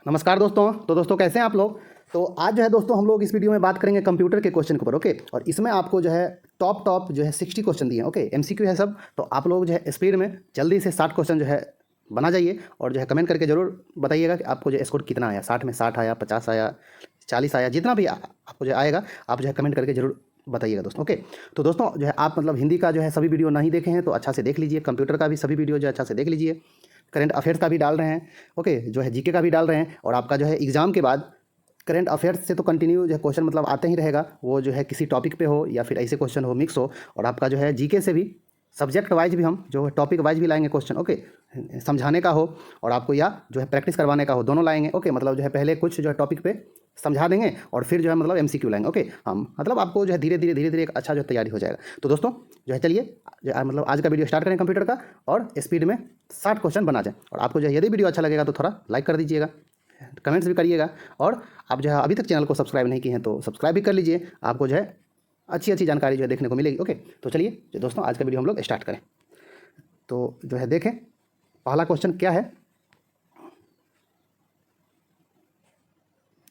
नमस्कार दोस्तों। तो दोस्तों कैसे हैं आप लोग। तो आज जो है दोस्तों हम लोग इस वीडियो में बात करेंगे कंप्यूटर के क्वेश्चन के ऊपर। ओके, और इसमें आपको जो है टॉप जो है 60 क्वेश्चन दिए हैं। ओके, एमसीक्यू है सब। तो आप लोग जो है स्पीड में जल्दी से 60 क्वेश्चन जो है बना जाइए और जो है कमेंट करके ज़रूर बताइएगा कि आपको जो है स्कोर कितना आया। 60 में 60 आया, 50 आया, 40 आया, जितना भी आपको जो आएगा आप जो है कमेंट करके ज़रूर बताइएगा दोस्तों। ओके, तो दोस्तों जो है आप मतलब हिंदी का जो है सभी वीडियो नहीं देखे हैं तो अच्छा से देख लीजिए। कंप्यूटर का भी सभी वीडियो जो है अच्छा से देख लीजिए। करंट अफेयर्स का भी डाल रहे हैं। ओके, जो है जीके का भी डाल रहे हैं। और आपका जो है एग्ज़ाम के बाद करंट अफेयर्स से तो कंटिन्यू जो है क्वेश्चन मतलब आते ही रहेगा। वो जो है किसी टॉपिक पे हो या फिर ऐसे क्वेश्चन हो, मिक्स हो। और आपका जो है जीके से भी सब्जेक्ट वाइज भी हम जो है टॉपिक वाइज भी लाएंगे क्वेश्चन। ओके, समझाने का हो और आपको या जो है प्रैक्टिस करवाने का हो, दोनों लाएंगे। ओके, मतलब जो है पहले कुछ जो है टॉपिक पे समझा देंगे और फिर जो है मतलब एमसीक्यू लाएंगे। ओके, हम मतलब आपको जो है धीरे धीरे एक अच्छा जो तैयारी हो जाएगा। तो दोस्तों जो है चलिए मतलब आज का वीडियो स्टार्ट करें कंप्यूटर का और स्पीड में 60 क्वेश्चन बना जाए। और आपको जो है यदि वीडियो अच्छा लगेगा तो थोड़ा लाइक कर दीजिएगा, कमेंट्स भी करिएगा। और आप जो है अभी तक चैनल को सब्सक्राइब नहीं किए हैं तो सब्सक्राइब भी कर लीजिए। आपको जो है अच्छी जानकारी जो है देखने को मिलेगी। ओके, तो चलिए जो दोस्तों आज का वीडियो हम लोग स्टार्ट करें। तो जो है देखें पहला क्वेश्चन क्या है।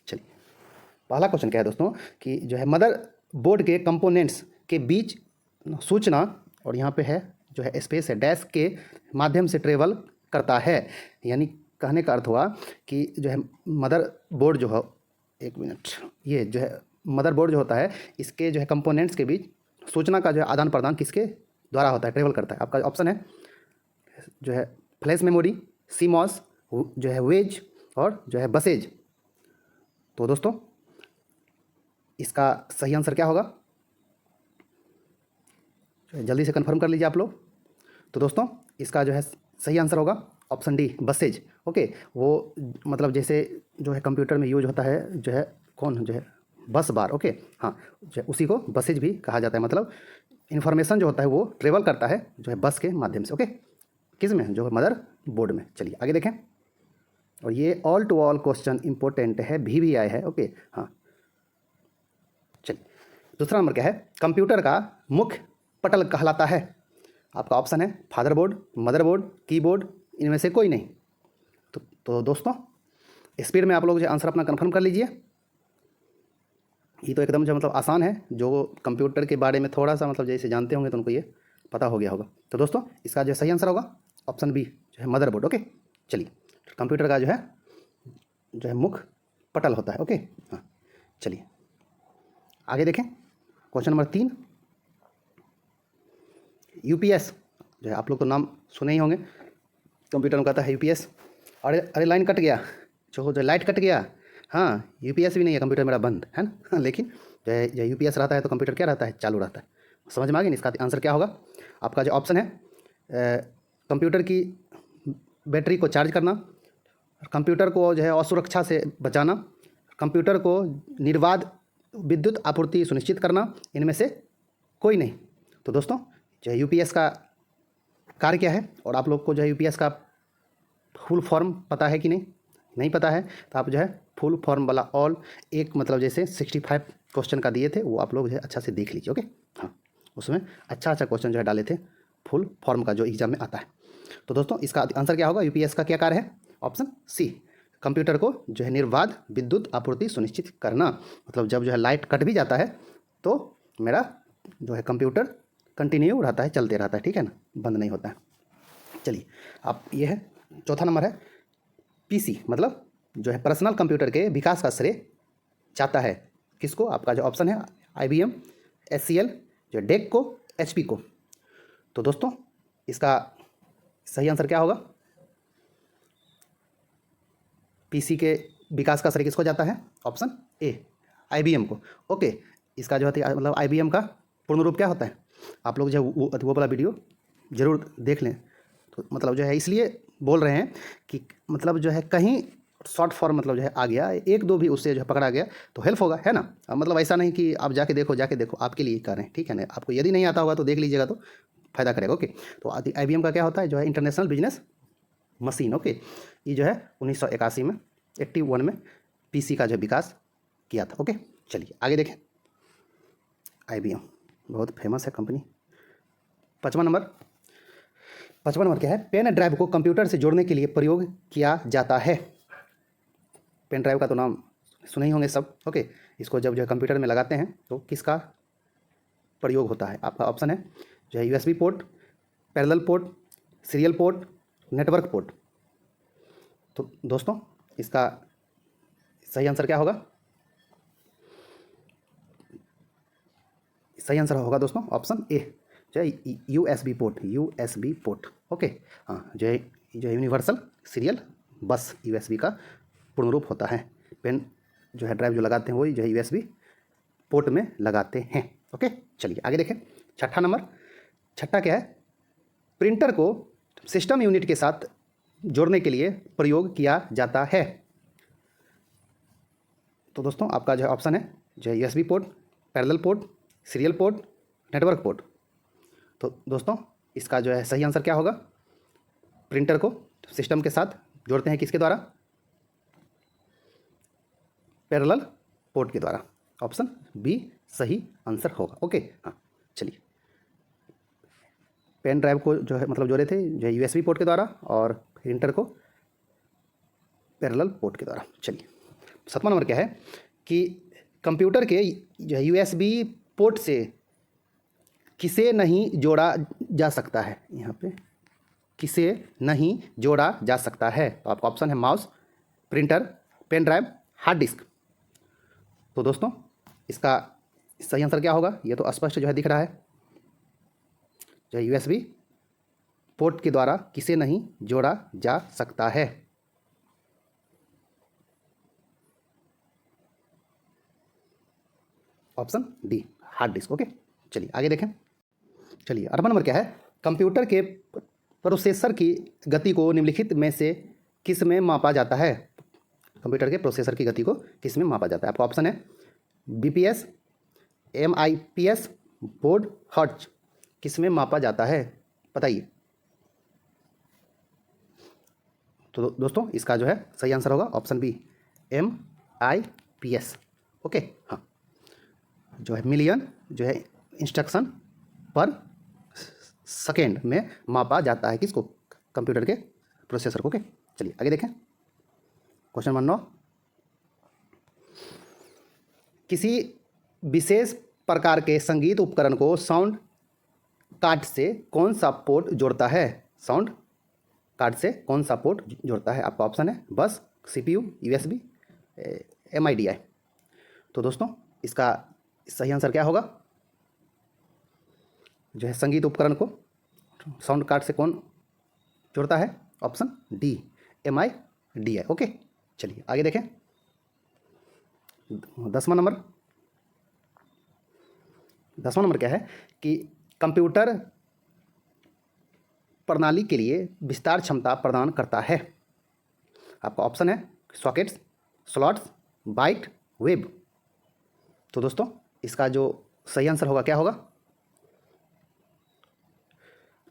चलिए पहला क्वेश्चन क्या है दोस्तों कि जो है मदर बोर्ड के कंपोनेंट्स के बीच सूचना, और यहाँ पे है जो है स्पेस है, डैश के माध्यम से ट्रेवल करता है। यानी कहने का अर्थ हुआ कि जो है मदर बोर्ड जो है, एक मिनट, ये जो है मदर बोर्ड जो होता है इसके जो है कंपोनेंट्स के बीच सूचना का जो है आदान प्रदान किसके द्वारा होता है, ट्रेवल करता है। आपका ऑप्शन है जो है फ्लैश मेमोरी, सीमॉस, जो है वेज और जो है बसेज। तो दोस्तों इसका सही आंसर क्या होगा, जल्दी से कंफर्म कर लीजिए आप लोग। तो दोस्तों इसका जो है सही आंसर होगा ऑप्शन डी, बसेज। ओके, वो मतलब जैसे जो है कंप्यूटर में यूज होता है जो है कौन जो है बस बार। ओके, हाँ, जो है उसी को बसेज भी कहा जाता है। मतलब इन्फॉर्मेशन जो होता है वो ट्रेवल करता है जो है बस के माध्यम से। ओके, किस में, जो मदर बोर्ड में। चलिए आगे देखें। और ये all to all question important है, भी आए है। ओके, हाँ, चलिए दूसरा नंबर क्या है, कंप्यूटर का मुख्य पटल कहलाता है। आपका ऑप्शन है father board, mother board, keyboard, इनमें से कोई नहीं। तो दोस्तों स्पीड में आप लोग जो आंसर अपना कंफर्म कर लीजिए। ये तो एकदम जो मतलब आसान है, जो कंप्यूटर के बारे में थोड़ा सा मतलब जैसे जानते होंगे तो उनको ये पता हो गया होगा। तो दोस्तों इसका जो सही आंसर होगा ऑप्शन बी, जो है मदर बोर्ड। ओके, चलिए कंप्यूटर का जो है मुख्य पटल होता है। ओके, हाँ, चलिए आगे देखें। क्वेश्चन नंबर 3, यूपीएस जो है आप लोग तो नाम सुने ही होंगे। कंप्यूटर में कहता है यूपीएस। अरे लाइन कट गया, जो लाइट कट गया। हाँ, यूपीएस भी नहीं है, कंप्यूटर मेरा बंद है ना। लेकिन जो यूपीएस रहता है तो कंप्यूटर क्या रहता है, चालू रहता है। समझ में आ गया। इसका आंसर क्या होगा, आपका जो ऑप्शन है कंप्यूटर की बैटरी को चार्ज करना, कंप्यूटर को जो है असुरक्षा से बचाना, कंप्यूटर को निर्बाध विद्युत आपूर्ति सुनिश्चित करना, इनमें से कोई नहीं। तो दोस्तों जो है यूपीएस का कार्य क्या है, और आप लोग को जो है यूपीएस का फुल फॉर्म पता है कि नहीं पता है तो आप जो है फुल फॉर्म वाला ऑल एक मतलब जैसे 65 क्वेश्चन का दिए थे वो आप लोग जो है अच्छा से देख लीजिए। ओके, हाँ, उसमें अच्छा क्वेश्चन जो है डाले थे फुल फॉर्म का जो एग्जाम में आता है। तो दोस्तों इसका आंसर क्या होगा, यूपीएस का क्या कार्य है, ऑप्शन सी, कंप्यूटर को जो है निर्बाध विद्युत आपूर्ति सुनिश्चित करना। मतलब जब जो है लाइट कट भी जाता है तो मेरा जो है कंप्यूटर कंटिन्यू रहता है, चलते रहता है, ठीक है ना, बंद नहीं होता है। चलिए आप ये है चौथा नंबर है पीसी, मतलब जो है पर्सनल कंप्यूटर के विकास का श्रेय जाता है किसको। आपका जो ऑप्शन है आईबीएम, एचसीएल, जो डेक को, एचपी को। तो दोस्तों इसका सही आंसर क्या होगा, पीसी के विकास का श्रेय किसको जाता है, ऑप्शन ए, आईबीएम को। ओके, इसका जो है मतलब आईबीएम का पूर्ण रूप क्या होता है, आप लोग जो वो वाला वीडियो ज़रूर देख लें। तो मतलब जो है इसलिए बोल रहे हैं कि मतलब जो है कहीं शॉर्ट फॉर्म मतलब जो है आ गया, एक दो भी उससे जो है पकड़ा गया तो हेल्प होगा, है ना। मतलब ऐसा नहीं कि आप जाके देखो आपके लिए कर रहे हैं, ठीक है ना। आपको यदि नहीं आता होगा तो देख लीजिएगा तो फ़ायदा करेगा। ओके, तो आईबीएम का क्या होता है, जो है इंटरनेशनल बिजनेस मशीन। ओके, ये जो है 1981 में 81 में पीसी का जो विकास किया था। ओके, चलिए आगे देखें। आईबीएम बहुत फेमस है कंपनी। पाँचवा नंबर क्या है, पेन ड्राइव को कंप्यूटर से जोड़ने के लिए प्रयोग किया जाता है। पेन ड्राइव का तो नाम सुने ही होंगे सब। ओके, इसको जब जो है कंप्यूटर में लगाते हैं तो किसका प्रयोग होता है? आपका ऑप्शन है जो है USB port, parallel port, serial port, network port. तो दोस्तों इसका सही आंसर क्या होगा? सही आंसर होगा दोस्तों ऑप्शन ए, जो है USB port, USB port. Okay, हाँ, जो है यूनिवर्सल सीरियल बस यूएसबी का पूर्ण रूप होता है। पेन जो है ड्राइव जो लगाते हैं वही जो है यूएसबी पोर्ट में लगाते हैं। ओके, चलिए आगे देखें। छठा नंबर, छठा क्या है? प्रिंटर को सिस्टम यूनिट के साथ जोड़ने के लिए प्रयोग किया जाता है। तो दोस्तों आपका जो है ऑप्शन है जो है USB port, parallel port, serial port, network port. तो दोस्तों इसका जो है सही आंसर क्या होगा? प्रिंटर को सिस्टम के साथ जोड़ते हैं किसके द्वारा? पैरेलल पोर्ट के द्वारा। ऑप्शन बी सही आंसर होगा। ओके, हाँ, चलिए। पेन ड्राइव को जो है मतलब जोड़े थे जो है यूएसबी पोर्ट के द्वारा और प्रिंटर को पैरेलल पोर्ट के द्वारा। चलिए, सातवां नंबर क्या है कि कंप्यूटर के जो है यूएसबी पोर्ट से किसे नहीं जोड़ा जा सकता है? यहाँ पे किसे नहीं जोड़ा जा सकता है? तो आपका ऑप्शन है mouse, printer, pen drive, hard disk. तो दोस्तों इसका सही आंसर क्या होगा? ये तो स्पष्ट जो है दिख रहा है, जो है यूएसबी पोर्ट के द्वारा किसे नहीं जोड़ा जा सकता है। Option D, hard disk. Okay, चलिए आगे देखें। चलिए 8वां नंबर क्या है? कंप्यूटर के प्रोसेसर की गति को निम्नलिखित में से किस में मापा जाता है? कंप्यूटर के प्रोसेसर की गति को किस में मापा जाता है? आपका ऑप्शन है बीपीएस, एमआईपीएस, बोर्ड, हर्ट्ज। किस में मापा जाता है बताइए? तो दोस्तों इसका जो है सही आंसर होगा ऑप्शन बी, एमआईपीएस। ओके, हाँ, जो है मिलियन जो है इंस्ट्रक्शन पर सेकेंड में मापा जाता है किसको? कंप्यूटर के प्रोसेसर को। ओके, चलिए आगे देखें। क्वेश्चन नंबर 9, किसी विशेष प्रकार के संगीत उपकरण को साउंड कार्ड से कौन सा पोर्ट जोड़ता है? साउंड कार्ड से कौन सा पोर्ट जोड़ता है? आपका ऑप्शन है बस, सीपीयू, यूएसबी, एमआईडीआई। तो दोस्तों इसका सही आंसर क्या होगा? जो है संगीत उपकरण को साउंड कार्ड से कौन जोड़ता है? Option D, एमआईडीआई। ओके, चलिए आगे देखें। 10वां नंबर, 10वां नंबर क्या है कि कंप्यूटर प्रणाली के लिए विस्तार क्षमता प्रदान करता है। आपका ऑप्शन है सॉकेट्स, स्लॉट्स, बाइट, वेब। तो दोस्तों इसका जो सही आंसर होगा क्या होगा?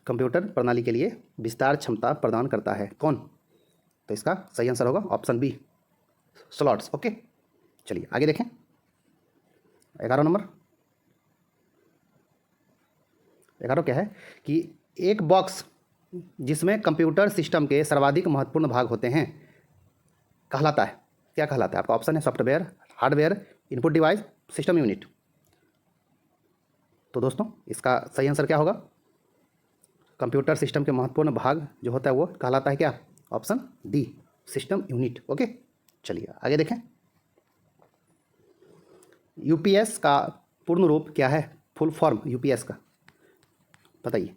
कंप्यूटर प्रणाली के लिए विस्तार क्षमता प्रदान करता है कौन? तो इसका सही आंसर होगा ऑप्शन बी, स्लॉट्स। ओके, चलिए आगे देखें। 11वां नंबर, 11 क्या है कि एक बॉक्स जिसमें कंप्यूटर सिस्टम के सर्वाधिक महत्वपूर्ण भाग होते हैं कहलाता है, क्या कहलाता है? आपका ऑप्शन है software, hardware, input device, system unit. तो दोस्तों इसका सही आंसर क्या होगा? कंप्यूटर सिस्टम के महत्वपूर्ण भाग जो होता है वो कहलाता है क्या? Option D, system unit. Okay, चलिए आगे देखें। यूपीएस का पूर्ण रूप क्या है? फुल फॉर्म यूपीएस का बताइए।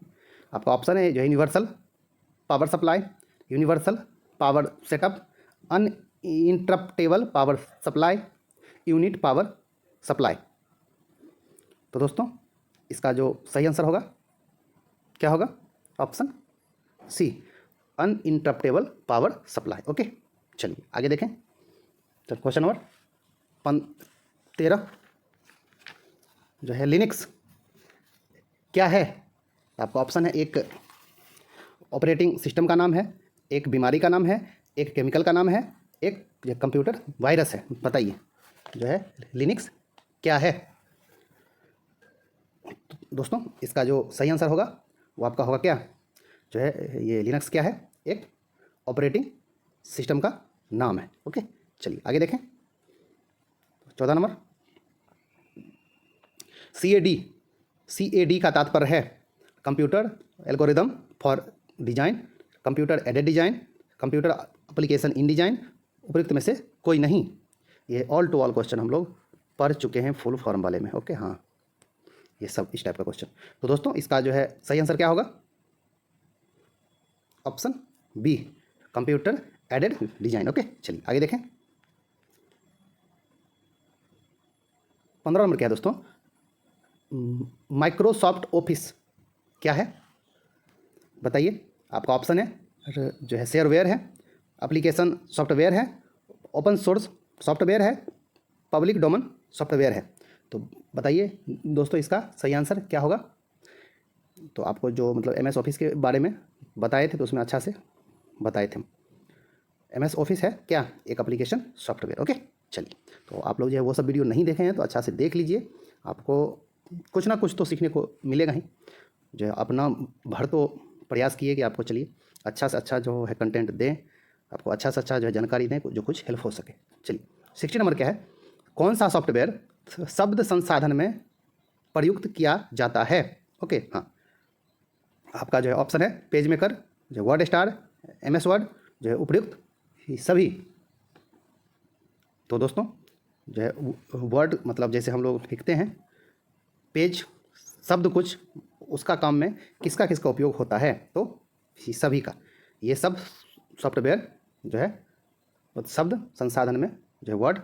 आपका ऑप्शन है जो universal power supply, universal power setup, uninterruptible power supply, unit power supply. तो दोस्तों इसका जो सही आंसर होगा क्या होगा? Option C, uninterruptible power supply. Okay, चलिए आगे देखें। तो क्वेश्चन नंबर 13 जो है लिनक्स क्या है? आपका ऑप्शन है एक ऑपरेटिंग सिस्टम का नाम है, एक बीमारी का नाम है, एक केमिकल का नाम है, एक कंप्यूटर वायरस है। बताइए जो है लिनक्स क्या है? दोस्तों इसका जो सही आंसर होगा वो आपका होगा क्या? जो है ये लिनक्स क्या है? एक ऑपरेटिंग सिस्टम का नाम है। ओके, चलिए आगे देखें। 14 नंबर CAD का तात्पर्य है computer algorithm for design, computer aided design, computer application in design, उपयुक्त में से कोई नहीं। ये ऑल टू ऑल क्वेश्चन हम लोग पढ़ चुके हैं फुल फॉर्म वाले में। ओके, हाँ, ये सब इस टाइप का क्वेश्चन। तो दोस्तों इसका जो है सही आंसर क्या होगा? Option B, computer aided design. Okay, चलिए आगे देखें। 15 नंबर क्या है दोस्तों? माइक्रोसॉफ्ट ऑफिस क्या है बताइए। आपका ऑप्शन है जो है शेयरवेयर है, एप्लीकेशन सॉफ्टवेयर है, ओपन सोर्स सॉफ्टवेयर है, पब्लिक डोमेन सॉफ्टवेयर है। तो बताइए दोस्तों इसका सही आंसर क्या होगा? तो आपको जो मतलब MS ऑफिस के बारे में बताए थे तो उसमें अच्छा से बताए थे। MS ऑफिस है क्या? एक एप्लीकेशन सॉफ्टवेयर। ओके, चलिए तो आप लोग जो है वो सब वीडियो नहीं देखे हैं तो अच्छा से देख लीजिए, आपको कुछ ना कुछ तो सीखने को मिलेगा ही। जो है अपना भर तो प्रयास किए कि आपको चलिए अच्छा से अच्छा जो है कंटेंट दें, आपको अच्छा से अच्छा जो है जानकारी दें जो कुछ हेल्प हो सके। चलिए 60 नंबर क्या है? कौन सा सॉफ्टवेयर शब्द संसाधन में प्रयुक्त किया जाता है? ओके, हाँ, आपका जो है ऑप्शन है पेज मेकर, जो वर्ड स्टार, MS वर्ड, जो है उपयुक्त सभी। तो दोस्तों जो है वर्ड मतलब जैसे हम लोग लिखते हैं पेज शब्द कुछ, उसका काम में किसका किसका उपयोग होता है? तो सभी का। ये सब सॉफ्टवेयर जो है शब्द संसाधन में जो है वर्ड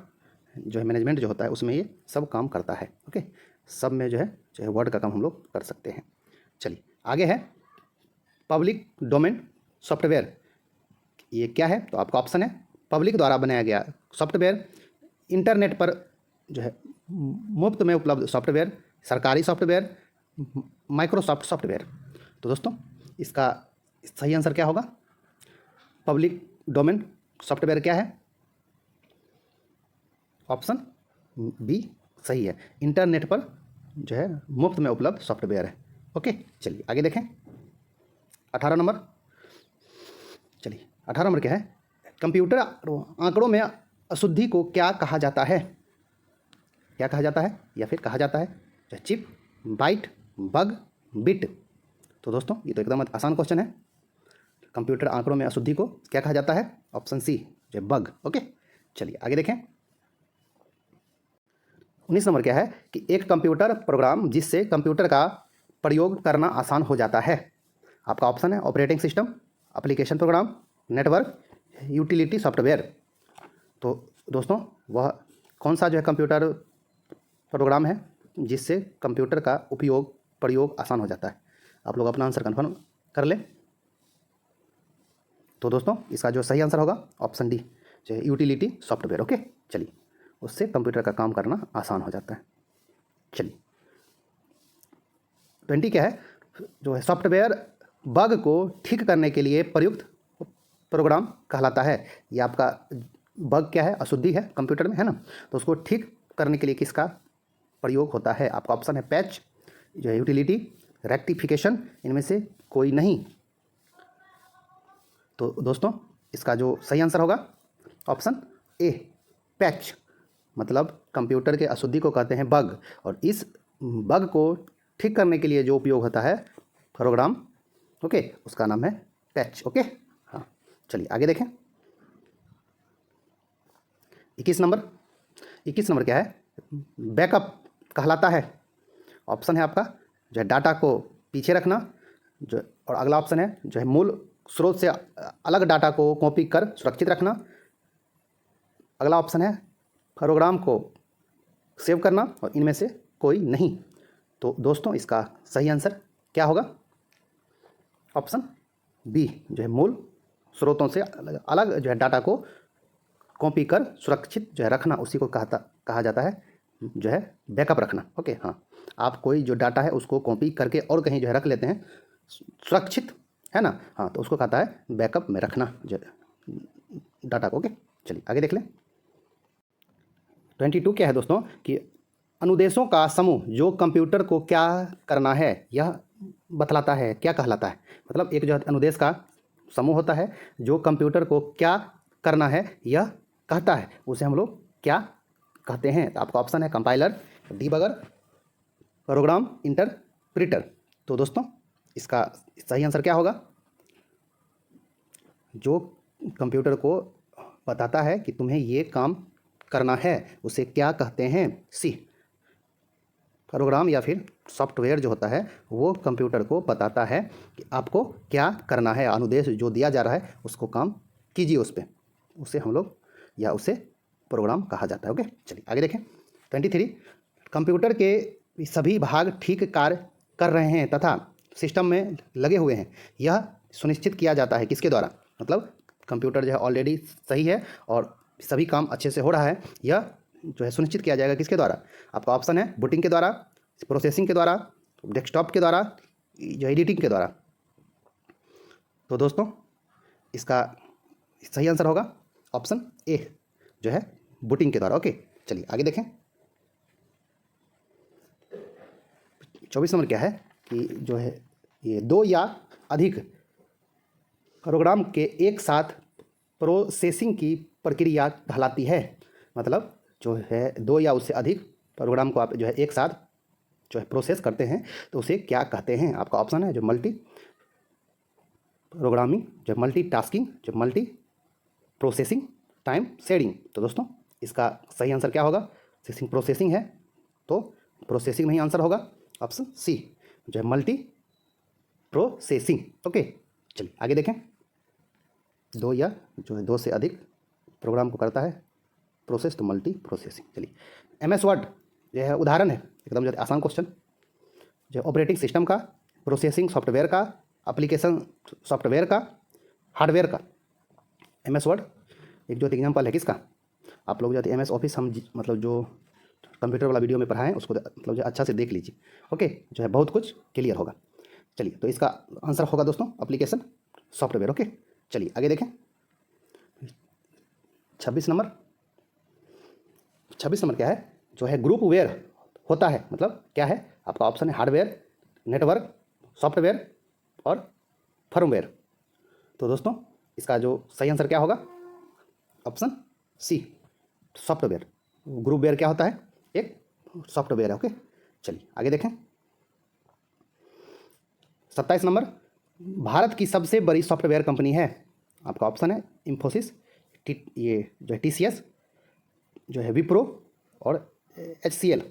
जो है मैनेजमेंट जो होता है उसमें ये सब काम करता है। ओके, सब में जो है वर्ड का काम हम लोग कर सकते हैं। चलिए आगे है पब्लिक डोमेन सॉफ्टवेयर, ये क्या है? तो आपका ऑप्शन है पब्लिक द्वारा बनाया गया सॉफ्टवेयर, इंटरनेट पर जो है मुफ्त में उपलब्ध सॉफ्टवेयर, सरकारी सॉफ्टवेयर, माइक्रोसॉफ्ट सॉफ्टवेयर। तो दोस्तों इसका सही आंसर क्या होगा? पब्लिक डोमेन सॉफ्टवेयर क्या है? ऑप्शन बी सही है, इंटरनेट पर जो है मुफ्त में उपलब्ध सॉफ्टवेयर है। ओके, चलिए आगे देखें। 18 नंबर, चलिए 18 नंबर क्या है? कंप्यूटर आंकड़ों में अशुद्धि को क्या कहा जाता है? क्या कहा जाता है या फिर कहा जाता है? Chip, byte, bug, bit. तो दोस्तों ये तो एकदम आसान क्वेश्चन है। कंप्यूटर आंकड़ों में अशुद्धि को क्या कहा जाता है? ऑप्शन सी, जो बग। ओके, चलिए आगे देखें। 19 नंबर क्या है कि एक कंप्यूटर प्रोग्राम जिससे कंप्यूटर का प्रयोग करना आसान हो जाता है। आपका ऑप्शन है operating system, application program, network, utility software. तो दोस्तों वह कौन सा जो है कंप्यूटर प्रोग्राम है जिससे कंप्यूटर का प्रयोग आसान हो जाता है? आप लोग अपना आंसर कन्फर्म कर लें। तो दोस्तों इसका जो सही आंसर होगा ऑप्शन डी, जो है यूटिलिटी सॉफ्टवेयर। ओके, चलिए उससे कंप्यूटर का काम करना आसान हो जाता है। चलिए 20 क्या है? जो है सॉफ्टवेयर बग को ठीक करने के लिए प्रयुक्त प्रोग्राम कहलाता है। ये आपका बग क्या है? अशुद्धि है कंप्यूटर में, है ना? तो उसको ठीक करने के लिए किसका प्रयोग होता है? आपका ऑप्शन है पैच, जो है यूटिलिटी, रेक्टिफिकेशन, इनमें से कोई नहीं। तो दोस्तों इसका जो सही आंसर होगा ऑप्शन ए, पैच। मतलब कंप्यूटर के अशुद्धि को कहते हैं बग, और इस बग को ठीक करने के लिए जो उपयोग होता है प्रोग्राम, ओके, उसका नाम है पैच। ओके, हाँ, चलिए आगे देखें। 21 नंबर क्या है? बैकअप कहलाता है। ऑप्शन है आपका जो है डाटा को पीछे रखना, जो, और अगला ऑप्शन है जो है मूल स्रोत से अलग डाटा को कॉपी कर सुरक्षित रखना। अगला ऑप्शन है प्रोग्राम को सेव करना, और इनमें से कोई नहीं। तो दोस्तों इसका सही आंसर क्या होगा? ऑप्शन बी, जो है मूल स्रोतों से अलग जो है डाटा को कॉपी कर सुरक्षित जो है रखना, उसी को कहा जाता है जो है बैकअप रखना। ओके, हाँ, आप कोई जो डाटा है उसको कॉपी करके और कहीं जो है रख लेते हैं सुरक्षित, है ना? हाँ, तो उसको कहता है बैकअप में रखना जो डाटा को। ओके, चलिए आगे देख लें। 22 क्या है दोस्तों कि अनुदेशों का समूह जो कंप्यूटर को क्या करना है यह बतलाता है, क्या कहलाता है? मतलब एक जो अनुदेश का समूह होता है जो कंप्यूटर को क्या करना है यह कहता है उसे हम लोग क्या कहते हैं? तो आपका ऑप्शन है कंपाइलर, डीबगर, प्रोग्राम इंटरप्रिटर। तो दोस्तों इसका सही आंसर क्या होगा? जो कंप्यूटर को बताता है कि तुम्हें ये काम करना है उसे क्या कहते हैं? सी। प्रोग्राम या फिर सॉफ्टवेयर जो होता है वो कंप्यूटर को बताता है कि आपको क्या करना है, अनुदेश जो दिया जा रहा है उसको काम कीजिए उस पर, उसे हम लोग या उसे प्रोग्राम कहा जाता है। ओके, चलिए आगे देखें। 23, कंप्यूटर के सभी भाग ठीक कार्य कर रहे हैं तथा सिस्टम में लगे हुए हैं, यह सुनिश्चित किया जाता है किसके द्वारा? मतलब कंप्यूटर जो है ऑलरेडी सही है और सभी काम अच्छे से हो रहा है, यह जो है सुनिश्चित किया जाएगा किसके द्वारा? आपका ऑप्शन है बूटिंग के द्वारा, प्रोसेसिंग के द्वारा, डेस्कटॉप के द्वारा, जो एडिटिंग के द्वारा। तो दोस्तों इसका सही आंसर होगा ऑप्शन ए, जो है बूटिंग के द्वारा। ओके, चलिए आगे देखें। 24 नंबर क्या है कि जो है ये दो या अधिक प्रोग्राम के एक साथ प्रोसेसिंग की प्रक्रिया कहलाती है। मतलब जो है दो या उससे अधिक प्रोग्राम को आप जो है एक साथ जो है प्रोसेस करते हैं तो उसे क्या कहते हैं? आपका ऑप्शन है जो मल्टी प्रोग्रामिंग, जो मल्टी टास्किंग, जो मल्टी प्रोसेसिंग, टाइम शेयरिंग। तो दोस्तों इसका सही आंसर क्या होगा? प्रोसेसिंग है तो प्रोसेसिंग में ही आंसर होगा, ऑप्शन सी, जो है मल्टी प्रोसेसिंग। ओके, चलिए आगे देखें। दो या जो है दो से अधिक प्रोग्राम को करता है प्रोसेस, तो मल्टी प्रोसेसिंग। चलिए MS वर्ड जो है उदाहरण है, एकदम जो आसान क्वेश्चन, जो ऑपरेटिंग सिस्टम का, प्रोसेसिंग सॉफ्टवेयर का, एप्लीकेशन सॉफ्टवेयर का, हार्डवेयर का। MS वर्ड एक जो एग्जाम्पल है किसका? आप लोग जो MS ऑफिस हम मतलब जो कंप्यूटर वाला वीडियो में पढ़ाएं उसको मतलब जो अच्छा से देख लीजिए। ओके, जो है बहुत कुछ क्लियर होगा। चलिए तो इसका आंसर होगा दोस्तों एप्लीकेशन सॉफ्टवेयर। ओके, चलिए आगे देखें। 26 नंबर क्या है? जो है ग्रुप वेयर होता है, मतलब क्या है? आपका ऑप्शन है हार्डवेयर, नेटवर्क, सॉफ्टवेयर और फर्मवेयर। तो दोस्तों इसका जो सही आंसर क्या होगा? Option C, software. Groupware क्या होता है? एक सॉफ्टवेयर है। ओके, चलिए आगे देखें। 27 नंबर, भारत की सबसे बड़ी सॉफ्टवेयर कंपनी है। आपका ऑप्शन है इंफोसिस, ये जो है TCS, जो है विप्रो और HCL।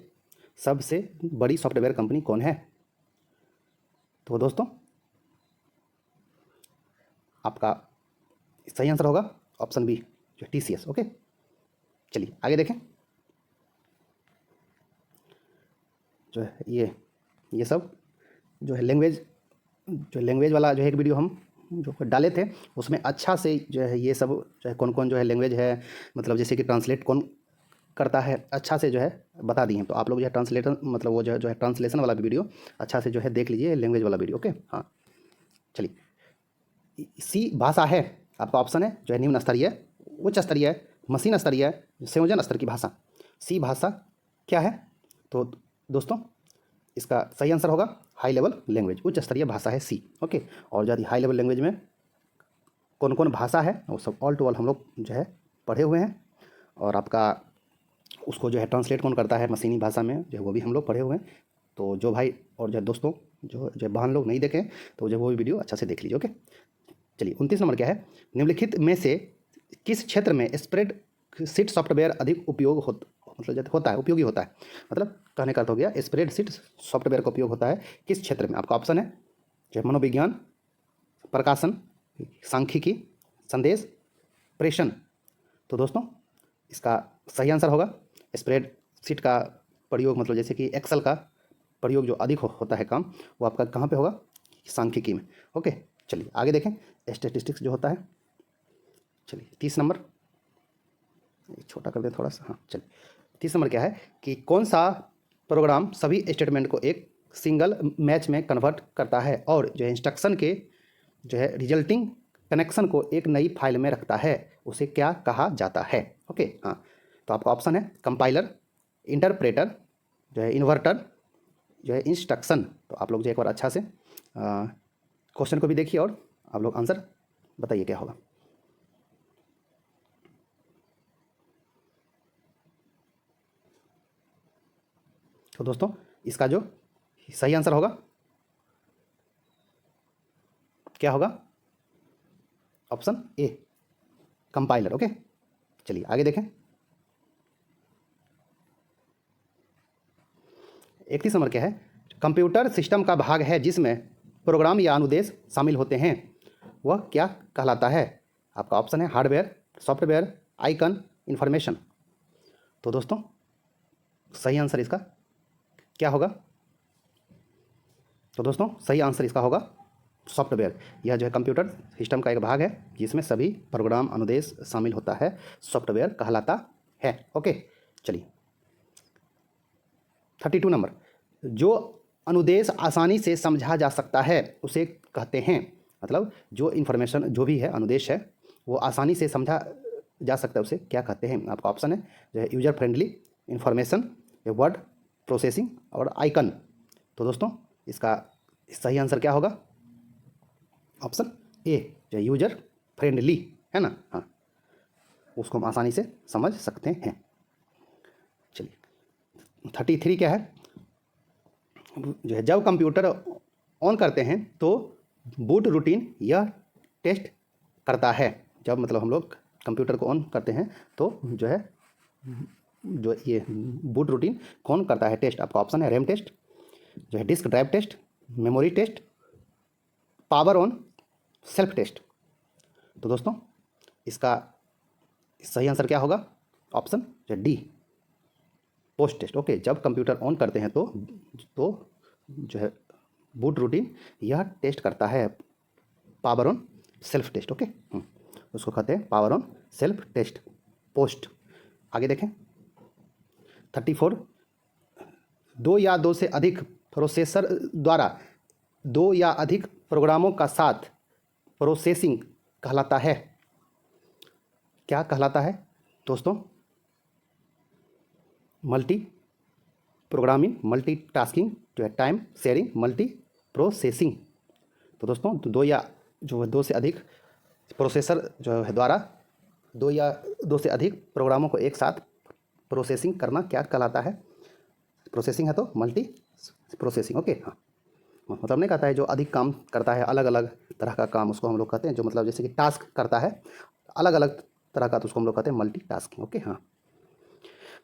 सबसे बड़ी सॉफ्टवेयर कंपनी कौन है? तो दोस्तों आपका सही आंसर होगा ऑप्शन बी, जो TCS। ओके, चलिए आगे देखें। जो है ये सब जो है लैंग्वेज वाला जो है एक वीडियो हम जो डाले थे उसमें अच्छा से जो है ये सब जो है कौन कौन जो है लैंग्वेज है, मतलब जैसे कि ट्रांसलेट कौन करता है, अच्छा से जो है बता दिए हैं। तो आप लोग जो है ट्रांसलेटर मतलब वो जो है ट्रांसलेशन वाला वीडियो अच्छा से जो है देख लीजिए, लैंग्वेज वाला वीडियो। ओके, हाँ चलिए। सी भाषा है, आपका ऑप्शन है जो है निम्न स्तरीय, उच्च स्तरीय, मशीन स्तरीय, संयोजन स्तर की भाषा। सी भाषा क्या है? तो दोस्तों इसका सही आंसर होगा हाई लेवल लैंग्वेज, उच्च स्तरीय भाषा है सी। ओके, और यदि हाई लेवल लैंग्वेज में कौन कौन भाषा है वो सब ऑल टू ऑल हम लोग जो है पढ़े हुए हैं, और आपका उसको जो है ट्रांसलेट कौन करता है मशीनी भाषा में जो है वो भी हम लोग पढ़े हुए हैं। तो जो भाई और जो दोस्तों जो बहन लोग नहीं देखें तो जो वो भी वीडियो अच्छा से देख लीजिए। ओके, चलिए 29 नंबर क्या है? निम्नलिखित में से किस क्षेत्र में स्प्रेड शीट सॉफ्टवेयर अधिक उपयोगी होता है? मतलब कहने का अर्थ हो गया स्प्रेड शीट सॉफ्टवेयर का उपयोग होता है किस क्षेत्र में? आपका ऑप्शन है जो है मनोविज्ञान, प्रकाशन, सांख्यिकी, संदेश प्रेषण। तो दोस्तों इसका सही आंसर होगा स्प्रेड शीट का प्रयोग, मतलब जैसे कि एक्सेल का प्रयोग जो अधिक होता है काम वो आपका कहाँ पे होगा? सांख्यिकी में। ओके, चलिए आगे देखें। स्टैटिस्टिक्स जो होता है, चलिए 30 नंबर, छोटा कर दें थोड़ा सा। हाँ चलिए 30 नंबर क्या है कि कौन सा प्रोग्राम सभी स्टेटमेंट को एक सिंगल मैच में कन्वर्ट करता है और जो है इंस्ट्रक्शन के जो है रिजल्टिंग कनेक्शन को एक नई फाइल में रखता है, उसे क्या कहा जाता है? ओके, हाँ तो आपका ऑप्शन है कंपाइलर, इंटरप्रेटर, जो है इन्वर्टर, जो है इंस्ट्रक्शन। तो आप लोग जो एक बार अच्छा से क्वेश्चन को भी देखिए और आप लोग आंसर बताइए क्या होगा। तो दोस्तों इसका जो सही आंसर होगा क्या होगा? ऑप्शन ए, कंपाइलर। ओके, चलिए आगे देखें। 31 नंबर क्या है? कंप्यूटर सिस्टम का भाग है जिसमें प्रोग्राम या अनुदेश शामिल होते हैं, वह क्या कहलाता है? आपका ऑप्शन है हार्डवेयर, सॉफ्टवेयर, आइकन, इंफॉर्मेशन। तो दोस्तों सही आंसर इसका क्या होगा? तो दोस्तों सही आंसर इसका होगा सॉफ्टवेयर। यह जो है कंप्यूटर सिस्टम का एक भाग है जिसमें सभी प्रोग्राम अनुदेश शामिल होता है, सॉफ्टवेयर कहलाता है। ओके, चलिए 32 नंबर, जो अनुदेश आसानी से समझा जा सकता है उसे कहते हैं, मतलब जो इन्फॉर्मेशन जो भी है अनुदेश है वो आसानी से समझा जा सकता है उसे क्या कहते हैं? आपका ऑप्शन है जो है user friendly, information, word processing और आइकन। तो दोस्तों इसका सही आंसर क्या होगा? ऑप्शन ए, जो यूजर फ्रेंडली है ना, हाँ, उसको हम आसानी से समझ सकते हैं। चलिए 33 क्या है? जो है जब कंप्यूटर ऑन करते हैं तो बूट रूटीन यह टेस्ट करता है। जब मतलब हम लोग कंप्यूटर को ऑन करते हैं तो जो है जो ये बूट रूटीन कौन करता है टेस्ट? आपका ऑप्शन है रैम टेस्ट, जो है disk drive test, memory test, power on, self test. तो दोस्तों इसका सही आंसर क्या होगा? ऑप्शन जो डी, पोस्ट टेस्ट। ओके, जब कंप्यूटर ऑन करते हैं तो जो है बूट रूटीन यह टेस्ट करता है power on self test. Okay, उसको कहते हैं power on self test, POST. आगे देखें 34, दो या दो से अधिक प्रोसेसर द्वारा दो या अधिक प्रोग्रामों का साथ प्रोसेसिंग कहलाता है, क्या कहलाता है दोस्तों? मल्टी प्रोग्रामिंग, मल्टी टास्किंग, जो है टाइम शेयरिंग, मल्टी प्रोसेसिंग। तो दोस्तों दो से अधिक प्रोसेसर जो है द्वारा दो या दो से अधिक प्रोग्रामों को एक साथ प्रोसेसिंग करना क्या कहलाता है? प्रोसेसिंग है तो मल्टी प्रोसेसिंग। ओके, हाँ, मतलब नहीं कहता है जो अधिक काम करता है, अलग अलग तरह का काम, उसको हम लोग कहते हैं जो मतलब जैसे कि टास्क करता है अलग अलग तरह का, तो उसको हम लोग कहते हैं मल्टी टास्किंग। ओके, हाँ,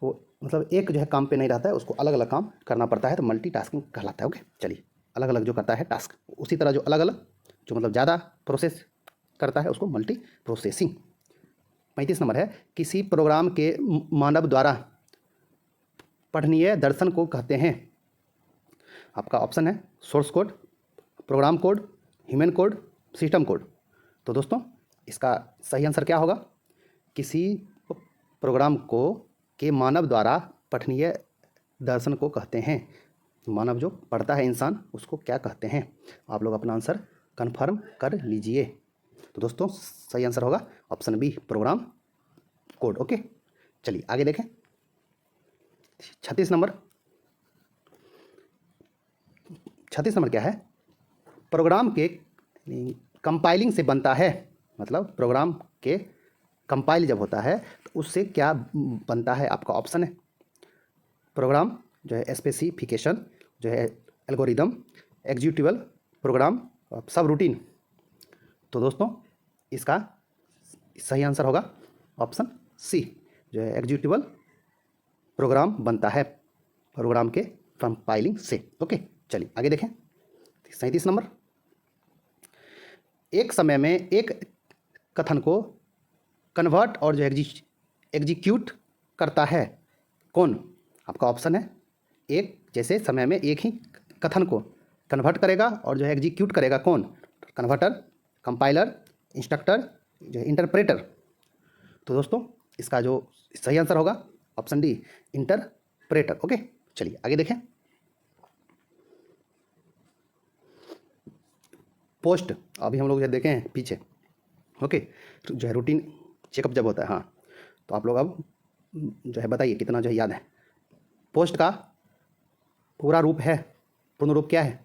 वो मतलब एक जो है काम पे नहीं रहता है, उसको अलग अलग काम करना पड़ता है तो मल्टी टास्किंग कहलाता है। ओके, चलिए अलग अलग जो करता है टास्क, उसी तरह जो अलग अलग जो मतलब ज़्यादा प्रोसेस करता है उसको मल्टी प्रोसेसिंग। 35 नंबर है, किसी प्रोग्राम के मानव द्वारा पठनीय दर्शन को कहते हैं। आपका ऑप्शन है source code, program code, human code, system code. तो दोस्तों इसका सही आंसर क्या होगा? किसी प्रोग्राम को के मानव द्वारा पठनीय दर्शन को कहते हैं। मानव जो पढ़ता है इंसान, उसको क्या कहते हैं? आप लोग अपना आंसर कन्फर्म कर लीजिए। तो दोस्तों सही आंसर होगा option B, program code. Okay, चलिए आगे देखें 36 नंबर। 36 नंबर क्या है? प्रोग्राम के कंपाइलिंग से बनता है, मतलब प्रोग्राम के कंपाइल जब होता है तो उससे क्या बनता है? आपका ऑप्शन है प्रोग्राम, जो है स्पेसिफिकेशन, जो है एल्गोरिदम, एग्जीक्यूटिबल प्रोग्राम, सब रूटीन। तो दोस्तों इसका सही आंसर होगा ऑप्शन सी, जो है एग्जीक्यूटिबल प्रोग्राम बनता है प्रोग्राम के कंपाइलिंग से। ओके, चलिए आगे देखें 37 नंबर। एक समय में एक कथन को कन्वर्ट और जो एग्जीक्यूट करता है कौन? आपका ऑप्शन है एक जैसे समय में एक ही कथन को कन्वर्ट करेगा और जो है एग्जीक्यूट करेगा कौन? कन्वर्टर, कंपाइलर, इंस्ट्रक्टर, जो है इंटरप्रेटर। तो दोस्तों इसका जो सही आंसर होगा ऑप्शन डी, इंटरप्रेटर। ओके, चलिए आगे देखें पोस्ट। अभी हम लोग जो देखें पीछे, ओके, जो है रूटीन चेकअप जब होता है, हाँ, तो आप लोग अब जो है बताइए कितना जो है याद है। पोस्ट का पूरा रूप है, पूर्ण रूप क्या है?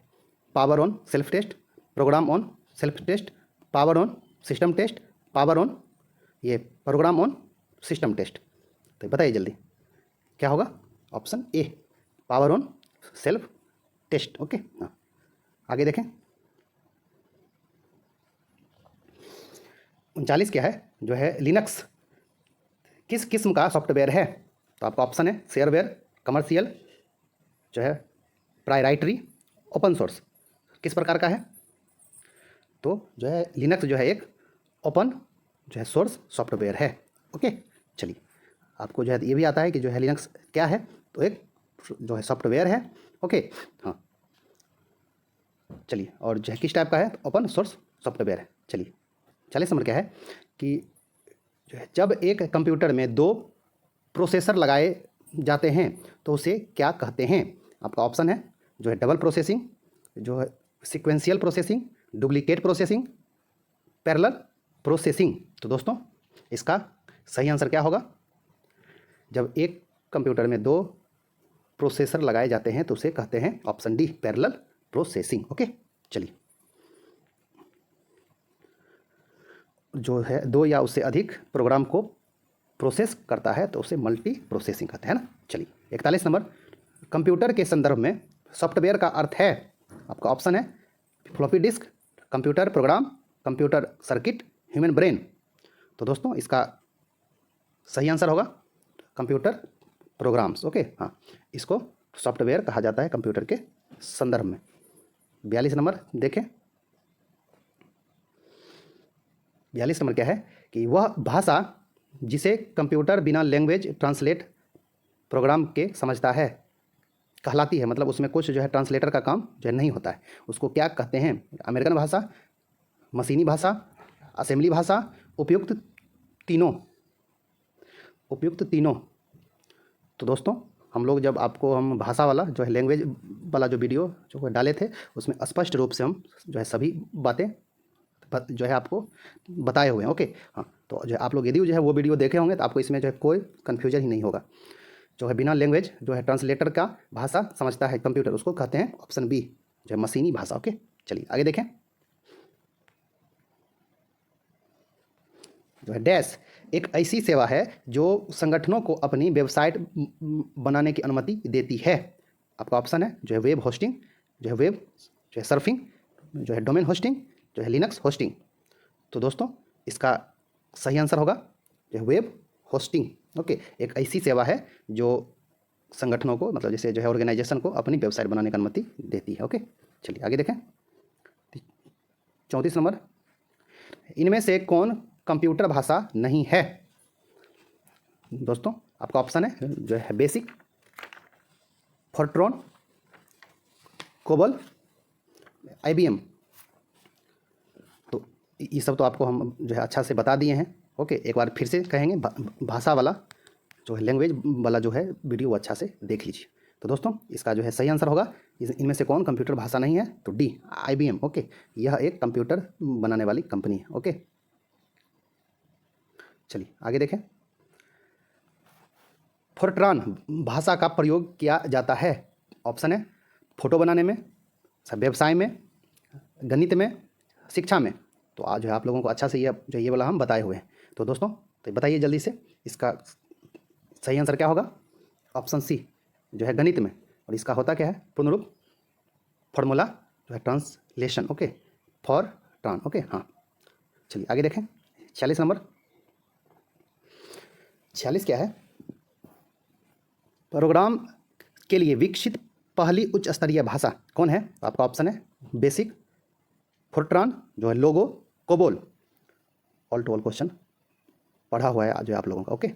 Power on self test, program on self test, power on system test, power on ये प्रोग्राम ऑन सिस्टम टेस्ट। तो बताइए जल्दी क्या होगा? Option A, power on self test. Okay, हाँ आगे देखें। 39 क्या है, जो है लिनक्स किस किस्म का सॉफ्टवेयर है? तो आपका ऑप्शन है शेयरवेयर, कमर्शियल, जो है प्राइराइटरी, ओपन सोर्स। किस प्रकार का है? तो जो है लिनक्स जो है एक ओपन जो है सोर्स सॉफ्टवेयर है। ओके, चलिए आपको जो है ये भी आता है कि जो है लिनक्स क्या है, तो एक जो है सॉफ्टवेयर है। ओके, हाँ चलिए, और जो है किस टाइप का है, ओपन सोर्स सॉफ्टवेयर है। चलिए 40 नंबर क्या है कि जो है जब एक कंप्यूटर में दो प्रोसेसर लगाए जाते हैं तो उसे क्या कहते हैं? आपका ऑप्शन है जो है डबल प्रोसेसिंग, जो है sequential processing, duplicate processing, parallel processing. तो दोस्तों इसका सही आंसर क्या होगा? जब एक कंप्यूटर में दो प्रोसेसर लगाए जाते हैं तो उसे कहते हैं option D parallel processing. Okay, चलिए जो है दो या उससे अधिक प्रोग्राम को प्रोसेस करता है तो उसे मल्टी प्रोसेसिंग कहते हैं ना। चलिए 41 नंबर, कंप्यूटर के संदर्भ में सॉफ्टवेयर का अर्थ है? आपका ऑप्शन है floppy disk, computer program, computer circuit, human brain. तो दोस्तों इसका सही आंसर होगा कंप्यूटर प्रोग्राम्स। ओके, हाँ इसको सॉफ्टवेयर कहा जाता है कंप्यूटर के संदर्भ में। 42 नंबर देखें। 42 नंबर क्या है कि वह भाषा जिसे कंप्यूटर बिना लैंग्वेज ट्रांसलेट प्रोग्राम के समझता है कहलाती है, मतलब उसमें कुछ जो है ट्रांसलेटर का काम जो है नहीं होता है, उसको क्या कहते हैं? अमेरिकन भाषा, मशीनी भाषा, असेंबली भाषा, उपयुक्त तीनों। उपयुक्त तीनों। तो दोस्तों हम लोग जब आपको हम भाषा वाला जो है लैंग्वेज वाला जो वीडियो जो है डाले थे उसमें स्पष्ट रूप से हम जो है सभी बातें जो है आपको बताए हुए हैं। ओके, हाँ तो जो है आप लोग यदि जो है वो वीडियो देखे होंगे तो आपको इसमें जो है कोई कन्फ्यूजन ही नहीं होगा। जो है बिना लैंग्वेज जो है ट्रांसलेटर का भाषा समझता है कंप्यूटर, उसको कहते हैं ऑप्शन बी जो है मशीनी भाषा। ओके, चलिए आगे देखें। जो है डैश एक ऐसी सेवा है जो संगठनों को अपनी वेबसाइट बनाने की अनुमति देती है। आपका ऑप्शन है जो है वेब होस्टिंग, जो है वेब जो है सर्फिंग, जो है डोमेन होस्टिंग, जो है लिनक्स होस्टिंग। तो दोस्तों इसका सही आंसर होगा जो है वेब होस्टिंग। ओके, एक ऐसी सेवा है जो संगठनों को मतलब जैसे जो है ऑर्गेनाइजेशन को अपनी वेबसाइट बनाने की अनुमति देती है। ओके, चलिए आगे देखें। 34 नंबर, इनमें से कौन कंप्यूटर भाषा नहीं है? दोस्तों आपका ऑप्शन है जो है बेसिक, फोर्ट्रॉन, कोबल, IBM। तो ये सब तो आपको हम जो है अच्छा से बता दिए हैं। ओके, एक बार फिर से कहेंगे भाषा वाला जो है लैंग्वेज वाला जो है वीडियो अच्छा से देख लीजिए। तो दोस्तों इसका जो है सही आंसर होगा इनमें से कौन कंप्यूटर भाषा नहीं है, तो डी IBM। ओके, यह एक कंप्यूटर बनाने वाली कंपनी है। ओके, चलिए आगे देखें। फोर्ट्रान भाषा का प्रयोग किया जाता है? ऑप्शन है फोटो बनाने में, व्यवसाय में, गणित में, शिक्षा में। तो आज जो है आप लोगों को अच्छा से ये वाला हम बताए हुए हैं। तो दोस्तों तो बताइए जल्दी से इसका सही आंसर क्या होगा? ऑप्शन सी जो है गणित में। और इसका होता क्या है? पूर्ण रूप, फॉर्मूला, जो है ट्रांसलेशन। Okay, for ट्रान। ओके, हाँ चलिए आगे देखें। 46 नंबर। 46 क्या है? प्रोग्राम के लिए विकसित पहली उच्च स्तरीय भाषा कौन है? तो आपका ऑप्शन है बेसिक, फोर्ट्रान, जो है Logo, COBOL. All to all question पढ़ा हुआ है जो है आप लोगों का। ओके,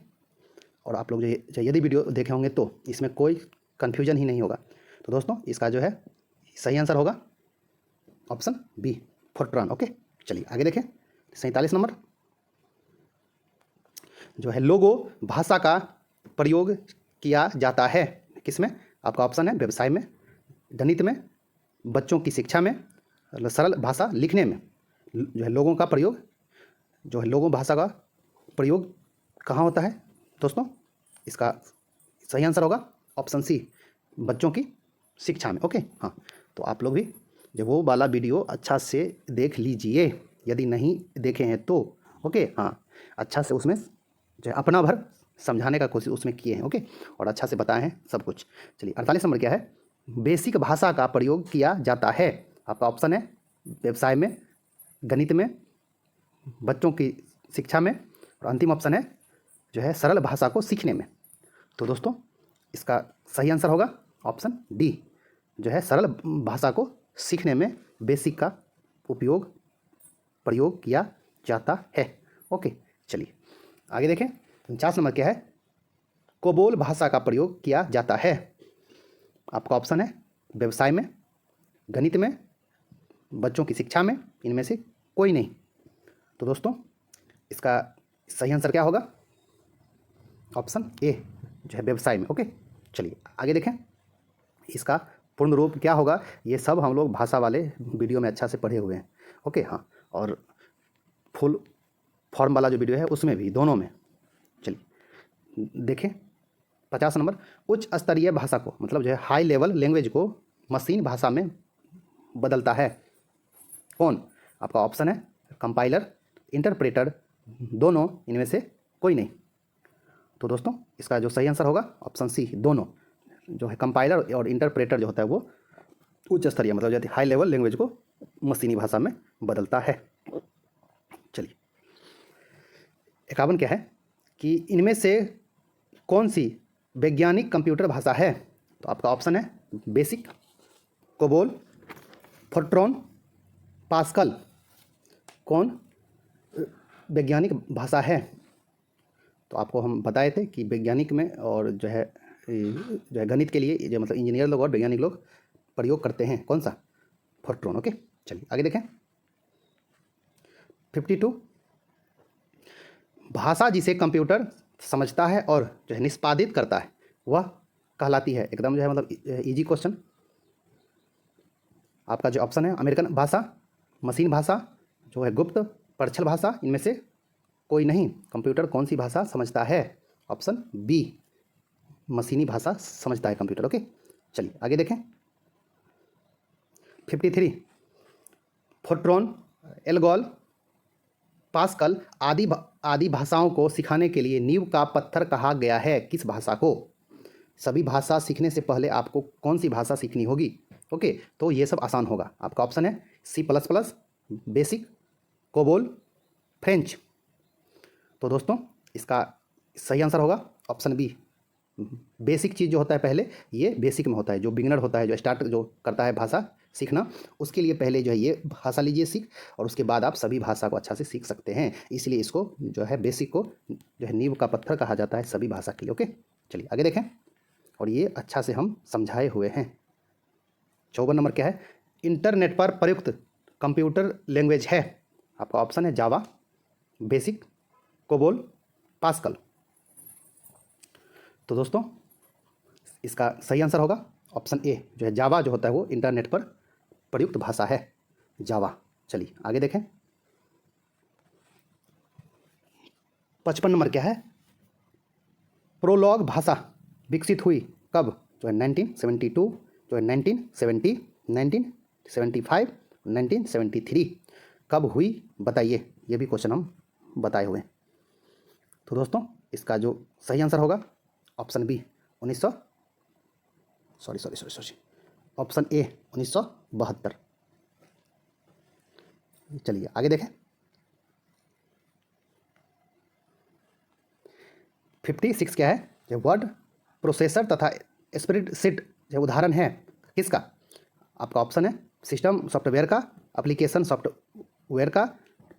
और आप लोग जो यदि वीडियो देखे होंगे तो इसमें कोई कन्फ्यूजन ही नहीं होगा। तो दोस्तों इसका जो है सही आंसर होगा ऑप्शन बी फोर्ट्रान। ओके, चलिए आगे देखें। 47 नंबर, जो है लोगो भाषा का प्रयोग किया जाता है किसमें? आपका ऑप्शन है व्यवसाय में, गणित में, बच्चों की शिक्षा में, सरल भाषा लिखने में। जो है लोगों का प्रयोग, जो है लोगों भाषा का प्रयोग कहाँ होता है दोस्तों? इसका सही आंसर होगा ऑप्शन सी बच्चों की शिक्षा में। ओके, हाँ तो आप लोग भी जब वो वाला वीडियो अच्छा से देख लीजिए, यदि नहीं देखे हैं तो। ओके, हाँ अच्छा से उसमें जो है अपना भर समझाने का कोशिश उसमें किए हैं। ओके, और अच्छा से बताए हैं सब कुछ। चलिए 48 नंबर क्या है? बेसिक भाषा का प्रयोग किया जाता है। आपका ऑप्शन है व्यवसाय में, गणित में, बच्चों की शिक्षा में, और अंतिम ऑप्शन है जो है सरल भाषा को सीखने में। तो दोस्तों इसका सही आंसर होगा ऑप्शन डी, जो है सरल भाषा को सीखने में बेसिक का प्रयोग किया जाता है। ओके, चलिए आगे देखें। 49 नंबर क्या है? कोबोल भाषा का प्रयोग किया जाता है। आपका ऑप्शन है व्यवसाय में, गणित में, बच्चों की शिक्षा में, इनमें से कोई नहीं। तो दोस्तों इसका सही आंसर क्या होगा? ऑप्शन ए, जो है व्यवसाय में। ओके, चलिए आगे देखें। इसका पूर्ण रूप क्या होगा? ये सब हम लोग भाषा वाले वीडियो में अच्छा से पढ़े हुए हैं। ओके, हाँ, और फुल फॉर्म वाला जो वीडियो है उसमें भी, दोनों में। चलिए देखें 50 नंबर। उच्च स्तरीय भाषा को, मतलब जो है हाई लेवल लैंग्वेज को मशीन भाषा में बदलता है कौन? आपका ऑप्शन है कंपाइलर, इंटरप्रेटर, दोनों, इनमें से कोई नहीं। तो दोस्तों इसका जो सही आंसर होगा ऑप्शन सी, दोनों। जो है कंपाइलर और इंटरप्रेटर जो होता है वो उच्च स्तरीय, मतलब जो हाई लेवल लैंग्वेज को मशीनी भाषा में बदलता है। चलिए 51 क्या है कि इनमें से कौन सी वैज्ञानिक कंप्यूटर भाषा है? तो आपका ऑप्शन है बेसिक, कोबोल, फोर्ट्रॉन, पास्कल। कौन वैज्ञानिक भाषा है? तो आपको हम बताए थे कि वैज्ञानिक में और जो है गणित के लिए जो मतलब इंजीनियर लोग और वैज्ञानिक लोग प्रयोग करते हैं कौन सा? फोर्ट्रॉन। ओके, चलिए आगे देखें। 52 भाषा जिसे कंप्यूटर समझता है और जो है निष्पादित करता है वह कहलाती है। एकदम जो है मतलब इजी क्वेश्चन। आपका जो ऑप्शन है अमेरिकन भाषा, मशीन भाषा, जो है गुप्त परछल भाषा, इनमें से कोई नहीं। कंप्यूटर कौन सी भाषा समझता है? ऑप्शन बी, मशीनी भाषा समझता है कंप्यूटर। ओके, चलिए आगे देखें। 53 फोर्ट्रॉन, एल्गोल, पास्कल आदि भाषाओं को सिखाने के लिए नींव का पत्थर कहा गया है किस भाषा को? सभी भाषा सीखने से पहले आपको कौन सी भाषा सीखनी होगी? ओके, तो ये सब आसान होगा। आपका ऑप्शन है C++, बेसिक, कोबोल, फ्रेंच। तो दोस्तों इसका सही आंसर होगा ऑप्शन बी, बेसिक चीज़ जो होता है पहले ये बेसिक में होता है। जो बिगनर होता है, जो स्टार्ट जो करता है भाषा सीखना, उसके लिए पहले जो है ये भाषा लीजिए सीख, और उसके बाद आप सभी भाषा को अच्छा से सीख सकते हैं। इसलिए इसको जो है बेसिक को जो है नींव का पत्थर कहा जाता है सभी भाषा के लिए। ओके, चलिए आगे देखें। और ये अच्छा से हम समझाए हुए हैं। 54 नंबर क्या है? इंटरनेट पर प्रयुक्त कंप्यूटर लैंग्वेज है। आपका ऑप्शन है जावा, बेसिक, कोबोल, पास्कल। तो दोस्तों इसका सही आंसर होगा ऑप्शन ए, जो है जावा जो होता है वो इंटरनेट पर प्रयुक्त भाषा है, जावा। चलिए आगे देखें। 55 नंबर क्या है? प्रोलॉग भाषा विकसित हुई कब? जो है 1972, जो है 1970, 1975, 1973। कब हुई बताइए। ये भी क्वेश्चन हम बताए हुए हैं। तो दोस्तों इसका जो सही आंसर होगा option B, 1900 sorry option A 1972। चलिए आगे देखें। 56 क्या है? जो वर्ड प्रोसेसर तथा स्प्रेडशीट जो उदाहरण है किसका? आपका ऑप्शन है सिस्टम सॉफ्टवेयर का, एप्लीकेशन सॉफ्टवेयर का,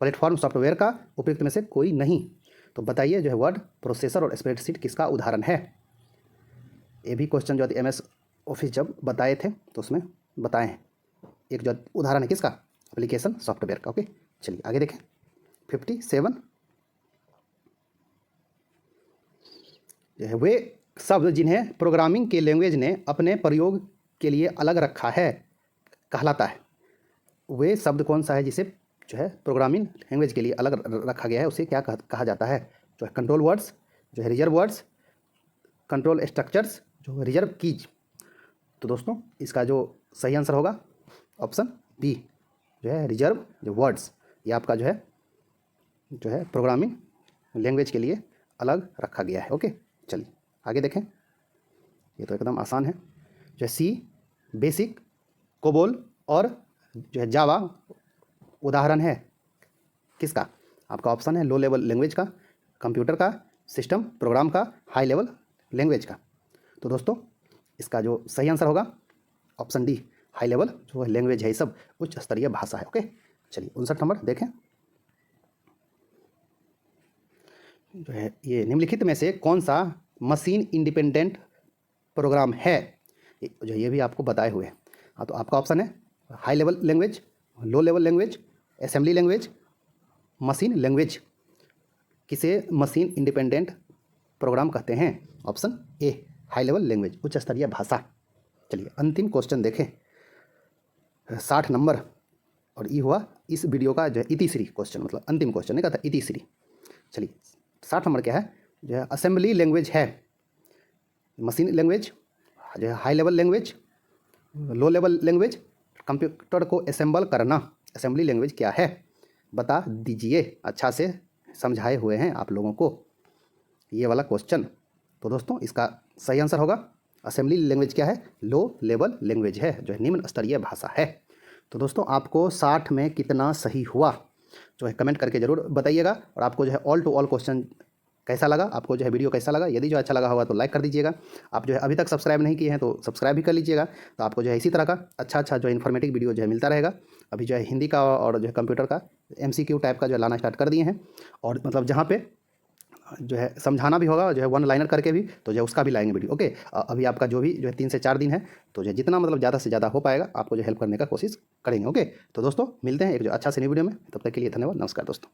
प्लेटफॉर्म सॉफ्टवेयर का, उपयुक्त में से कोई नहीं। तो बताइए जो है वर्ड प्रोसेसर और स्प्रेडशीट किसका उदाहरण है? ये भी क्वेश्चन जो MS ऑफिस जब बताए थे तो उसमें बताए हैं। एक जो उदाहरण है किसका? एप्लीकेशन सॉफ्टवेयर का। ओके, चलिए आगे देखें। 57 जो है वे शब्द जिन्हें प्रोग्रामिंग के लैंग्वेज ने अपने प्रयोग के लिए अलग रखा है कहलाता है। वे शब्द कौन सा है जिसे जो है प्रोग्रामिंग लैंग्वेज के लिए अलग रखा गया है, उसे क्या कहा जाता है? जो है कंट्रोल वर्ड्स, जो है रिजर्व वर्ड्स, कंट्रोल स्ट्रक्चर्स, जो रिजर्व कीज। तो दोस्तों इसका जो सही आंसर होगा ऑप्शन बी, जो है रिजर्व जो वर्ड्स। ये आपका जो है प्रोग्रामिंग लैंग्वेज के लिए अलग रखा गया है। ओके, चलिए आगे देखें। ये तो एकदम आसान है। जो C, बेसिक, कोबोल और जो है जावा उदाहरण है किसका? आपका ऑप्शन है लो लेवल लैंग्वेज का, कंप्यूटर का, सिस्टम प्रोग्राम का, हाई लेवल लैंग्वेज का। तो दोस्तों इसका जो सही आंसर होगा ऑप्शन डी, हाई लेवल जो है लैंग्वेज है, ये सब उच्च स्तरीय भाषा है। ओके, चलिए 59 नंबर देखें। जो है ये निम्नलिखित में से कौन सा मशीन इंडिपेंडेंट प्रोग्राम है? जो ये भी आपको बताए हुए हैं। हाँ, तो आपका ऑप्शन है high level language, low level language, assembly language, machine language. किसे मशीन इंडिपेंडेंट प्रोग्राम कहते हैं? Option A, high level language, उच्च स्तरीय भाषा। चलिए अंतिम क्वेश्चन देखें, 60 नंबर, और ये हुआ इस वीडियो का जो है इतिश्री क्वेश्चन, मतलब अंतिम क्वेश्चन नहीं कहता, इतिश्री। चलिए 60 नंबर क्या है? जो है असेंबली लैंग्वेज है, मशीन लैंग्वेज, जो है high level language, low level language, computer को असेंबल करना, असेंबली लैंग्वेज क्या है? बता दीजिए। अच्छा से समझाए हुए हैं आप लोगों को ये वाला क्वेश्चन। तो दोस्तों इसका सही आंसर होगा असेंबली लैंग्वेज क्या है? लो लेवल लैंग्वेज है, जो है निम्न स्तरीय भाषा है। तो दोस्तों आपको 60 में कितना सही हुआ जो है कमेंट करके ज़रूर बताइएगा। और आपको जो है ऑल टू ऑल क्वेश्चन कैसा लगा, आपको जो है वीडियो कैसा लगा? यदि जो अच्छा लगा होगा तो लाइक कर दीजिएगा। आप जो है अभी तक सब्सक्राइब नहीं किए हैं तो सब्सक्राइब भी कर लीजिएगा। तो आपको जो है इसी तरह का अच्छा जो इन्फॉर्मेटिव वीडियो जो है मिलता रहेगा। अभी जो है हिंदी का और जो है कंप्यूटर का MCQ टाइप का जो है लाना स्टार्ट कर दिए हैं, और मतलब जहाँ पे जो है समझाना भी होगा, जो है वन लाइनर करके भी, तो जो है उसका भी लाएंगे वीडियो। ओके, अभी आपका जो भी जो है 3 से 4 दिन है, तो जो है जितना मतलब ज़्यादा से ज़्यादा हो पाएगा आपको जो हेल्प करने का कोशिश करेंगे। ओके, तो दोस्तों मिलते हैं एक जो अच्छा सी न्यू वीडियो में, तब तक के लिए धन्यवाद, नमस्कार दोस्तों।